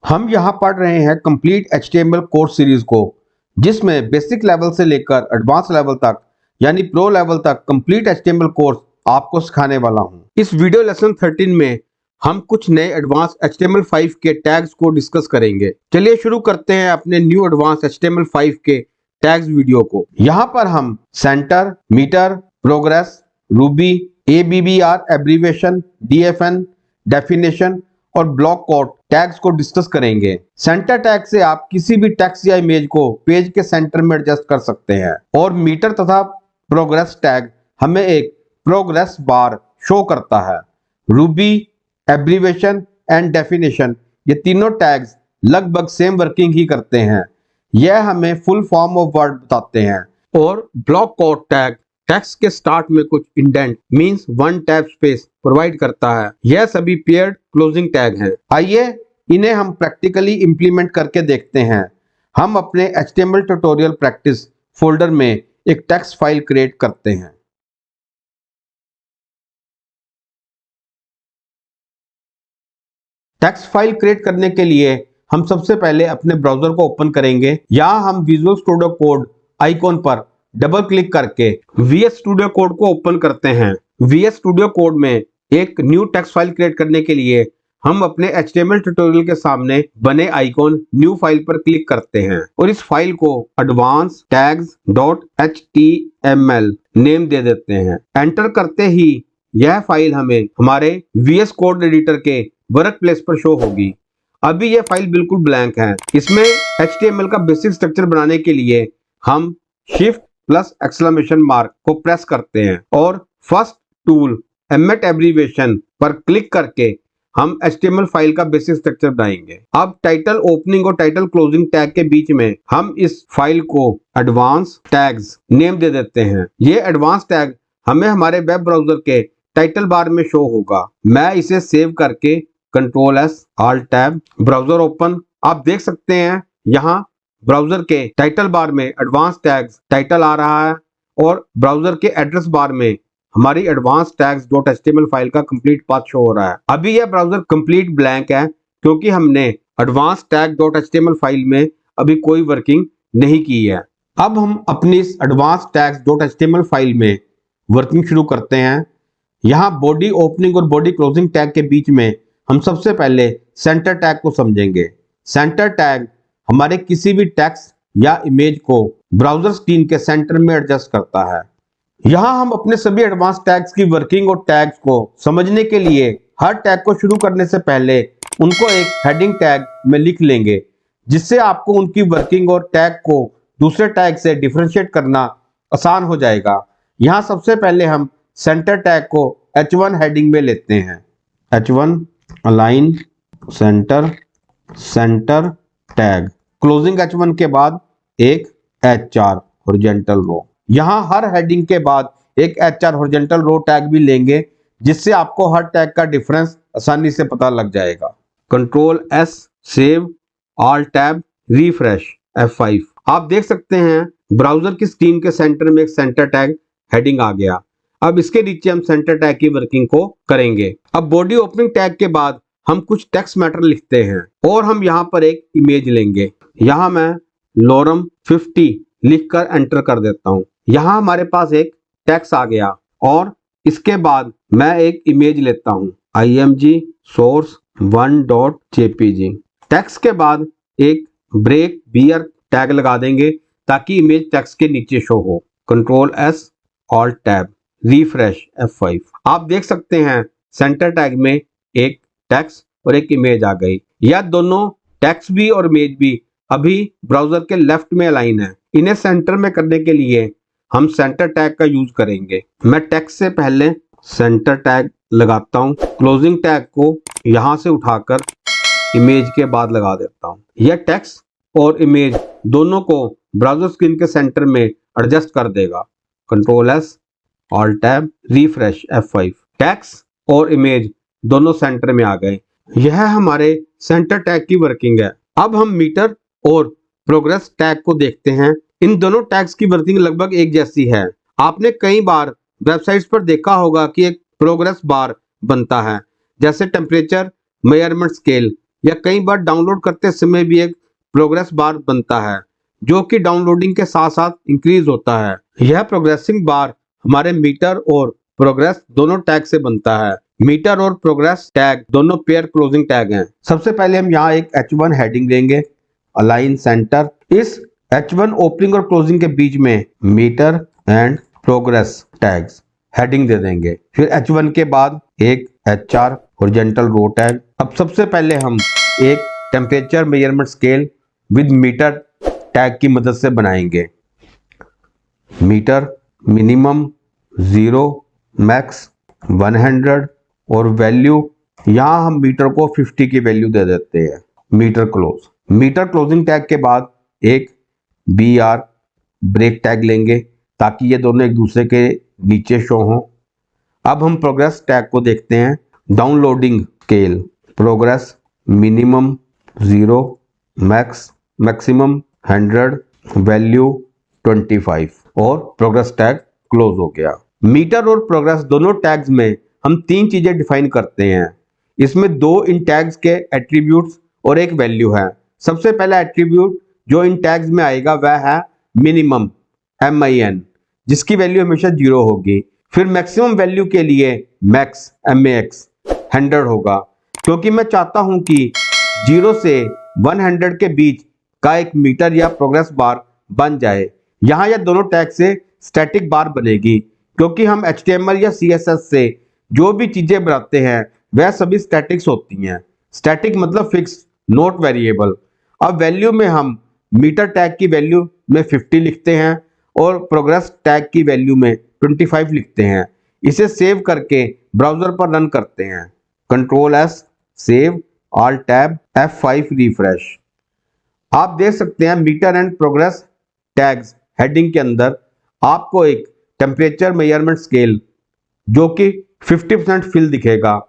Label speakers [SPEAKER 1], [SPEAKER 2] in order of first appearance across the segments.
[SPEAKER 1] हम यहाँ पढ़ रहे हैं कंप्लीट HTML कोर्स सीरीज को, जिसमें बेसिक लेवल से लेकर एडवांस लेवल तक यानी प्रो लेवल तक कंप्लीट HTML कोर्स आपको सिखाने वाला हूँ। इस वीडियो लेसन 13 में हम कुछ नए एडवांस HTML5 के टैग्स को डिस्कस करेंगे। चलिए शुरू करते हैं अपने न्यू एडवांस HTML5 के टैग्स वीडियो को। यहाँ पर हम center, meter, progress, ruby, ABBR abbreviation, DFN, definition और ब्लॉक कोड टैग्स को डिस्कस करेंगे। सेंटर टैग से आप किसी भी टेक्स्ट या इमेज को पेज के सेंटर में एडजस्ट कर सकते हैं और मीटर तथा प्रोग्रेस टैग हमें एक प्रोग्रेस बार शो करता है। रूबी, एब्रीविएशन एंड डेफिनेशन ये तीनों टैग्स लगभग सेम वर्किंग ही करते हैं। यह हमें फुल फॉर्म ऑफ वर्ड बताते हैं और ब्लॉक कोड टैग टेक्स्ट के स्टार्ट में कुछ indent means one tab space provide करता है। यह सभी पेयर्ड क्लोजिंग टैग हैं। आइए इन्हें हम प्रैक्टिकली इंप्लीमेंट करके देखते हैं। हम अपने HTML ट्यूटोरियल प्रैक्टिस फोल्डर में एक टेक्स्ट फाइल क्रिएट करते हैं। टेक्स्ट फाइल क्रिएट करने के लिए हम सबसे पहले अपने ब्राउजर को ओपन करेंगे। यहाँ हम विजुअल स्टूडियो कोड आइकॉन पर डबल क्लिक करके VS स्टूडियो कोड को ओपन करते हैं। VS स्टूडियो कोड में एक न्यू टेक्स्ट फाइल क्रिएट करने के लिए हम अपने HTML ट्यूटोरियल के सामने बने आइकॉन न्यू फाइल पर क्लिक करते हैं और इस फाइल को एडवांस टैग्स .html नेम दे देते हैं। एंटर करते ही यह फाइल हमें हमारे VS कोड एडिटर के वर्क प्लेस पर शो होगी। अभी यह फाइल बिल्कुल ब्लैंक है। इसमें HTML का बेसिक स्ट्रक्चर बनाने के लिए हम शिफ्ट प्लस एक्सक्लेमेशन मार्क को प्रेस करते हैं और फर्स्ट टूल एम्मेट एब्रीविएशन पर क्लिक करके हम HTML फाइल का बेसिक स्ट्रक्चर बनाएंगे। अब टाइटल ओपनिंग और टाइटल क्लोजिंग टैग के बीच में हम इस फाइल को एडवांस टैग्स नेम दे देते हैं। ये एडवांस टैग हमें हमारे वेब ब्राउजर के टाइटल बार में शो होगा। मैं इसे सेव करके Ctrl+S Alt tab browser open. आप देख सकते हैं यहाँ ब्राउजर के टाइटल बार में एडवांस टैग्स टाइटल आ रहा है और ब्राउजर के एड्रेस बार में हमारी एडवांस टैग्स .html फाइल का कंप्लीट पाथ शो हो रहा है। अभी यह ब्राउजर कंप्लीट ब्लैंक है क्योंकि हमने एडवांस टैग .html फाइल में अभी कोई वर्किंग नहीं की है। अब हम अपनी इस एडवांस टैग्स .html फाइल में वर्किंग शुरू करते हैं। यहाँ बॉडी ओपनिंग और बॉडी क्लोजिंग टैग के बीच में हम सबसे पहले सेंटर टैग को समझेंगे। सेंटर टैग हमारे किसी भी टेक्स्ट या इमेज को ब्राउजर स्क्रीन के सेंटर में एडजस्ट करता है। यहाँ हम अपने सभी एडवांस टैग्स की वर्किंग और टैग्स को समझने के लिए हर टैग को शुरू करने से पहले उनको एक हेडिंग टैग में लिख लेंगे, जिससे आपको उनकी वर्किंग और टैग को दूसरे टैग से डिफरेंशिएट करना आसान हो जाएगा। यहाँ सबसे पहले हम सेंटर टैग को H1 हेडिंग में लेते हैं। H1 align centre centre tag. Closing H1 के बाद एक HR हॉरिजॉन्टल रो। यहाँ हर हेडिंग के बाद एक HR हॉरिजॉन्टल रो टैग भी लेंगे, जिससे आपको हर टैग का डिफरेंस आसानी से पता लग जाएगा। Ctrl+S save all tab refresh F5। आप देख सकते हैं ब्राउजर की स्क्रीन के सेंटर में एक सेंटर टैग हेडिंग आ गया। अब इसके नीचे हम सेंटर टैग की वर्किंग को करेंगे। अब बॉडी ओपनिंग टैग के बाद हम कुछ टेक्स्ट मैटर लिखते हैं और हम यहाँ पर एक इमेज लेंगे। यहाँ मैं लॉरम 50 लिखकर एंटर कर देता हूँ। यहाँ हमारे पास एक टेक्स्ट आ गया और इसके बाद मैं एक इमेज लेता हूँ img source 1.jpg। टेक्स्ट के बाद एक ब्रेक बियर टैग लगा देंगे ताकि इमेज टेक्स्ट के नीचे शो हो। Ctrl+S Alt tab refresh F5। आप देख सकते हैं सेंटर टैग में एक टेक्स्ट और एक इमेज आ गई। यह दोनों टेक्स्ट भी और इमेज भी अभी ब्राउजर के लेफ्ट में अलाइन है। इन्हें सेंटर में करने के लिए हम सेंटर टैग का यूज करेंगे। मैं टेक्स्ट से पहले सेंटर टैग लगाता हूँ। क्लोजिंग टैग को यहाँ से उठाकर इमेज के बाद लगा देता हूँ। यह टेक्स्ट और इमेज दोनों को ब्राउजर स्क्रीन के सेंटर में एडजस्ट कर देगा। Ctrl+S Alt tab refresh F5। Text और इमेज दोनों सेंटर में आ गए। यह हमारे सेंटर टैग की वर्किंग है। अब हम मीटर और प्रोग्रेस टैग को देखते हैं। इन दोनों टैग्स की वर्किंग लगभग एक जैसी है। आपने कई बार वेबसाइट्स पर देखा होगा कि एक प्रोग्रेस बार बनता है, जैसे टेम्परेचर मेजरमेंट स्केल या कई बार डाउनलोड करते समय भी एक प्रोग्रेस बार बनता है जो कि डाउनलोडिंग के साथ साथ इंक्रीज होता है। यह प्रोग्रेसिंग बार हमारे मीटर और प्रोग्रेस दोनों टैग से बनता है। मीटर और प्रोग्रेस टैग दोनों पेयर क्लोजिंग टैग हैं। सबसे पहले हम यहाँ एक H1 हेडिंग लेंगे, अलाइन सेंटर। इस H1 ओपनिंग और क्लोजिंग के बीच में meta and progress tags heading दे देंगे। फिर H1 के बाद एक HR हॉरिजॉन्टल रो टैग। अब सबसे पहले हम एक temperature measurement scale with meter tag की मदद से बनाएंगे। मीटर मिनिमम 0, मैक्स 100 और वैल्यू यहाँ हम मीटर को 50 की वैल्यू दे देते हैं। Meter close. Meter closing tag के बाद एक BR ब्रेक टैग लेंगे ताकि ये दोनों एक दूसरे के नीचे शो हों। अब हम प्रोग्रेस टैग को देखते हैं। Downloading scale, progress minimum 0, maximum 100, value 25 और प्रोग्रेस टैग क्लोज हो गया। मीटर और प्रोग्रेस दोनों टैग्स में हम 3 चीजें डिफाइन करते हैं। इसमें 2 इन टैग्स के एट्रीब्यूट्स और एक वैल्यू है। सबसे पहला एट्रीब्यूट जो इन टैग्स में आएगा वह है मिनिमम MIN, जिसकी वैल्यू हमेशा 0 होगी। फिर मैक्सिमम वैल्यू के लिए मैक्स MAX 100 होगा, क्योंकि मैं चाहता हूं कि 0 से 100 के बीच का एक मीटर या प्रोग्रेस बार बन जाए। यहाँ यह दोनों टैग से स्टैटिक बार बनेगी, क्योंकि हम HTML या CSS से जो भी चीजें बनाते हैं वह सभी स्टैटिक्स होती हैं। स्टैटिक मतलब फिक्स, नॉट वेरिएबल। अब वैल्यू में हम मीटर टैग की वैल्यू में 50 लिखते हैं और प्रोग्रेस टैग की वैल्यू में 25 लिखते हैं। इसे सेव करके ब्राउजर पर रन करते हैं। Ctrl+S save, Alt tab, F5 refresh. आप देख सकते हैं meter and progress tags heading के अंदर आपको एक टेम्परेचर मेजरमेंट स्केल जो कि 50% फिल दिखेगा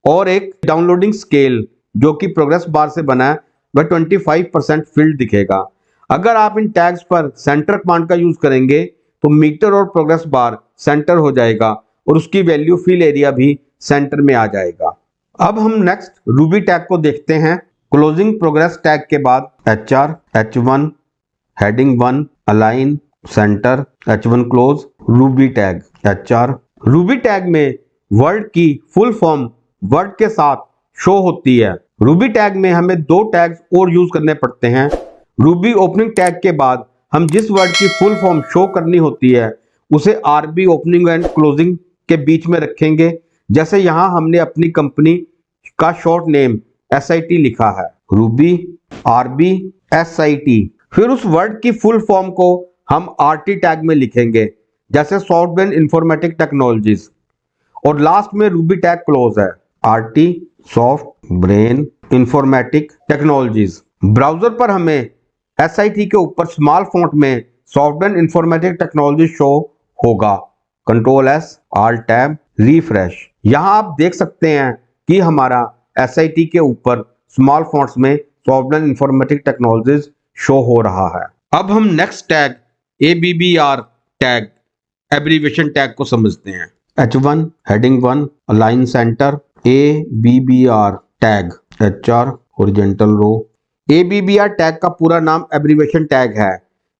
[SPEAKER 1] और एक डाउनलोडिंग स्केल जो कि प्रोग्रेस बार से बना है वह 25% फिल्ड दिखेगा। अगर आप इन टैग्स पर सेंटर कमांड का यूज करेंगे तो मीटर और प्रोग्रेस बार सेंटर हो जाएगा और उसकी वैल्यू फिल एरिया भी सेंटर में आ जाएगा। अब हम नेक्स्ट रूबी टैग को देखते हैं। क्लोजिंग प्रोग्रेस टैग के बाद HR H1 heading 1 align centre H1 close Ruby tag HR। Ruby tag में वर्ड की फुल फॉर्म वर्ड के साथ शो होती है। रूबी टैग में हमें 2 टैग्स और यूज करने पड़ते हैं। रूबी ओपनिंग टैग के बाद हम जिस वर्ड की फुल फॉर्म शो करनी होती है उसे RB ओपनिंग एंड क्लोजिंग के बीच में रखेंगे। जैसे यहाँ हमने अपनी कंपनी का शॉर्ट नेम SIT लिखा है, रूबी RB SIT। फिर उस वर्ड की फुल फॉर्म को हम RT टैग में लिखेंगे, जैसे सॉफ्टवेयर इंफॉर्मेटिक टेक्नोलॉजीज। और लास्ट में रूबी टैग क्लोज है, RT soft brain informatic technologies. Browser पर हमें SIT के ऊपर स्मॉल फॉन्ट में सॉफ्टवेयर इंफॉर्मेटिक टेक्नोलॉजी शो होगा। Ctrl+S Alt tab refresh. यहाँ आप देख सकते हैं कि हमारा SIT के ऊपर स्मॉल फॉन्ट्स में सॉफ्टवेयर इंफॉर्मेटिक टेक्नोलॉजीज शो हो रहा है। अब हम next tag ABBR tag abbreviation tag को समझते हैं। H1 heading 1 align center ABBR tag HR horizontal row. ABBR tag का पूरा नाम एब्रीविएशन टैग है।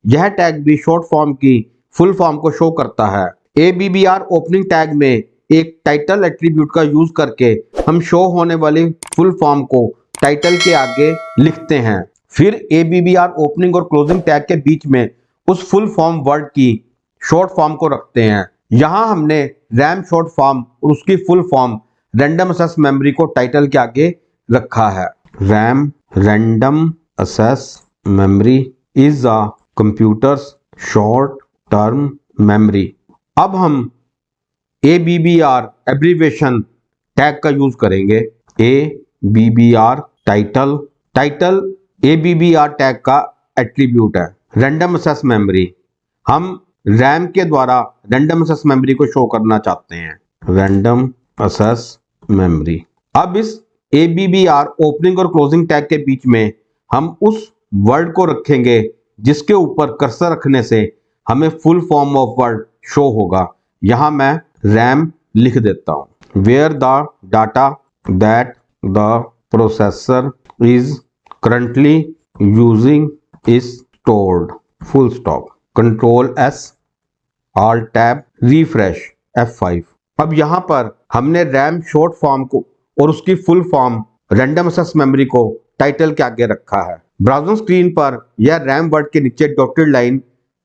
[SPEAKER 1] यह टैग भी शॉर्ट फॉर्म की फुल फॉर्म को शो करता है। ABBR ओपनिंग टैग में एक टाइटल एट्रीब्यूट का यूज करके हम शो होने वाली फुल फॉर्म को टाइटल के आगे लिखते हैं। फिर ABBR ओपनिंग और क्लोजिंग टैग के बीच में उस फुल फॉर्म वर्ड की शॉर्ट फॉर्म को रखते हैं। यहाँ हमने रैम शॉर्ट फॉर्म और उसकी full form random access memory को टाइटल के आगे रखा है। RAM random access memory is a computer's short term memory. अब हम ABBR एब्रीविएशन टैग का यूज करेंगे। ABBR title. Title ABBR tag का एट्रीब्यूट है। रैंडम एक्सेस मेमोरी, हम रैम के द्वारा रैंडम एक्सेस मेमोरी को शो करना चाहते हैं। Random access memory. अब इस ABBR ओपनिंग और क्लोजिंग टैग के बीच में हम उस वर्ड को रखेंगे जिसके ऊपर कर्सर रखने से हमें full form of word show होगा। यहां मैं रैम लिख देता हूं। Where the data that the processor is currently using is stored, full stop. Control S, Alt Tab, refresh F5। अब यहाँ पर हमने रैम शॉर्ट फॉर्म को और उसकी full form random access memory को टाइटल के आगे रखा है। ब्राउजिंग स्क्रीन पर यह रैम वर्ड के नीचे डॉटेड लाइन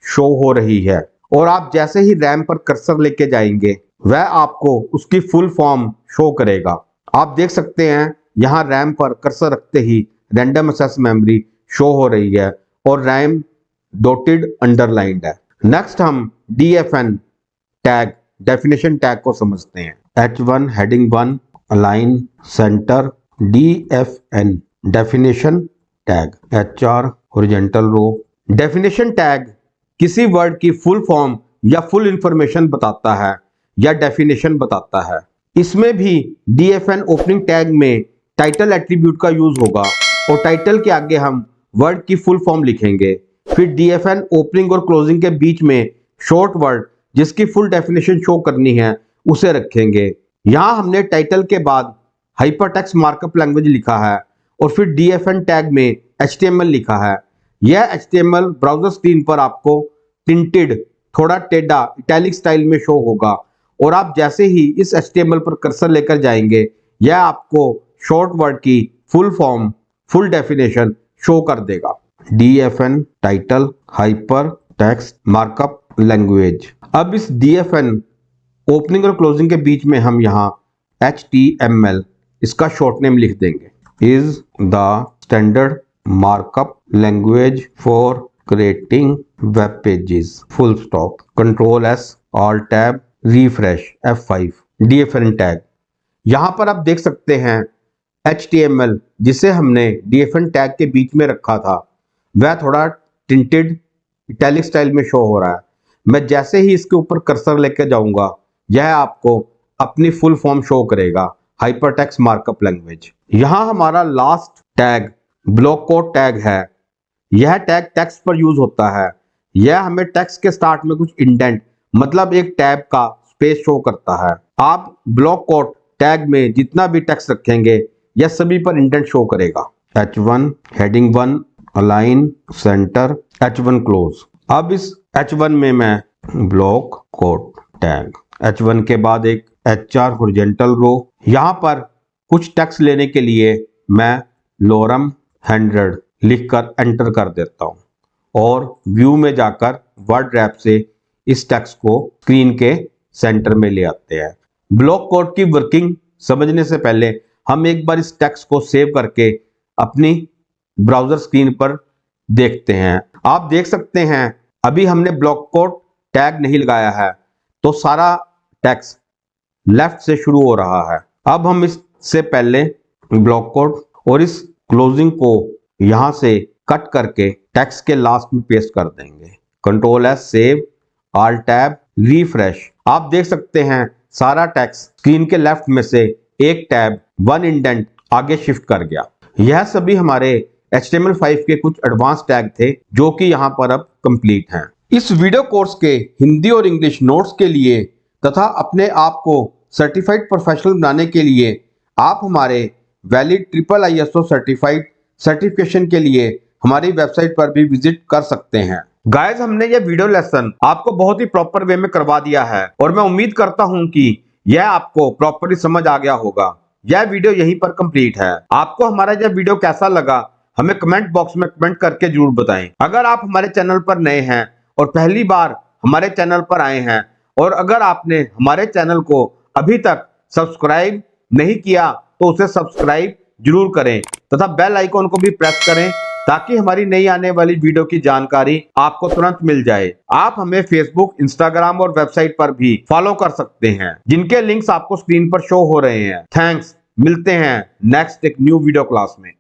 [SPEAKER 1] शो हो रही है और आप जैसे ही रैम पर कर्सर लेके जाएंगे वह आपको उसकी फुल फॉर्म शो करेगा। आप देख सकते हैं यहाँ रैम पर कर्सर रखते ही रैंडम एक्सेस मेमोरी शो हो रही है और रैम डॉटेड अंडरलाइंड है। नेक्स्ट हम DFN टैग डेफिनेशन टैग को समझते हैं। H1 heading 1 align center DFN definition tag HR horizontal row. Definition tag किसी वर्ड की फुल फॉर्म या फुल इंफॉर्मेशन बताता है या डेफिनेशन बताता है। इसमें भी DFN ओपनिंग टैग में टाइटल एट्रीब्यूट का यूज होगा और टाइटल के आगे हम वर्ड की फुल फॉर्म लिखेंगे। फिर DFN ओपनिंग और क्लोजिंग के बीच में शॉर्ट वर्ड जिसकी फुल डेफिनेशन शो करनी है उसे रखेंगे। यहाँ हमने टाइटल के बाद हाइपरटेक्स्ट मार्कअप लैंग्वेज लिखा है और फिर DFN टैग में HTML लिखा है। यह HTML ब्राउजर स्क्रीन पर आपको प्रिंटेड थोड़ा टेढ़ा इटैलिक स्टाइल में शो होगा और आप जैसे ही इस HTML पर कर्सर लेकर जाएंगे यह आपको शॉर्ट वर्ड की full form full definition show कर देगा। DFN title hyper text markup language. अब इस DFN ओपनिंग और क्लोजिंग के बीच में हम यहाँ HTML इसका शॉर्ट नेम लिख देंगे। Is the standard markup language for creating web pages, full stop. Control S, Alt Tab, refresh F5। DFN tag यहाँ पर आप देख सकते हैं HTML जिसे हमने DFN टैग के बीच में रखा था वह थोड़ा टिंटेड इटैलिक स्टाइल में शो हो रहा है। मैं जैसे ही इसके ऊपर कर्सर लेकर जाऊंगा यह आपको अपनी फुल फॉर्म शो करेगा, हाइपरटेक्स्ट मार्कअप लैंग्वेज। यहाँ हमारा last tag block code tag है। यह टैग टेक्स्ट पर यूज होता है। यह हमें टेक्स्ट के स्टार्ट में कुछ इंडेंट मतलब एक टैब का स्पेस शो करता है। आप ब्लॉक कोड टैग में जितना भी टेक्स्ट रखेंगे यह सभी पर इंडेंट शो करेगा। H1 heading 1 align centre H1 close. अब इस H1 में मैं ब्लॉक कोड टैग H1 के बाद एक HR हॉरिजॉन्टल रो। यहाँ पर कुछ टेक्स्ट लेने के लिए मैं लॉरम 100 लिखकर एंटर कर देता हूँ और व्यू में जाकर वर्ड रैप से इस टेक्स्ट को स्क्रीन के सेंटर में ले आते हैं। ब्लॉक कोड की वर्किंग समझने से पहले हम एक बार इस टेक्स्ट को सेव करके अपनी ब्राउजर स्क्रीन पर देखते हैं। आप देख सकते हैं अभी हमने ब्लॉक कोड टैग नहीं लगाया है तो सारा टेक्स्ट लेफ्ट से शुरू हो रहा है। अब हम इससे पहले ब्लॉक कोड और इस क्लोजिंग को यहां से कट करके टेक्स्ट के लास्ट में पेस्ट कर देंगे। Control S, save, Alt Tab, refresh. आप देख सकते हैं सारा टेक्स्ट स्क्रीन के लेफ्ट में से एक टैब 1 इंडेंट आगे शिफ्ट कर गया। यह सभी हमारे HTML5 के कुछ एडवांस टैग थे जो कि यहाँ पर अब कंप्लीट हैं। इस वीडियो कोर्स के हिंदी और इंग्लिश नोट्स के लिए तथा अपने आप को सर्टिफाइड प्रोफेशनल बनाने के लिए आप हमारे वैलिड IISO सर्टिफाइड सर्टिफिकेशन के लिए हमारी वेबसाइट पर भी विजिट कर सकते हैं। गाइस, हमने यह वीडियो लेसन आपको बहुत ही प्रॉपर वे में करवा दिया है और मैं उम्मीद करता हूं कि यह आपको प्रॉपरली समझ आ गया होगा। यह वीडियो यहीं पर कंप्लीट है। आपको हमारा यह वीडियो कैसा लगा हमें कमेंट बॉक्स में कमेंट करके जरूर बताएं। अगर आप हमारे चैनल पर नए हैं और पहली बार हमारे चैनल पर आए हैं और अगर आपने हमारे चैनल को अभी तक सब्सक्राइब नहीं किया तो उसे सब्सक्राइब जरूर करें तथा बेल आइकॉन को भी प्रेस करें ताकि हमारी नई आने वाली वीडियो की जानकारी आपको तुरंत मिल जाए। आप हमें फेसबुक, इंस्टाग्राम और वेबसाइट पर भी फॉलो कर सकते हैं जिनके लिंक्स आपको स्क्रीन पर शो हो रहे हैं। थैंक्स, मिलते हैं नेक्स्ट एक न्यू वीडियो क्लास में।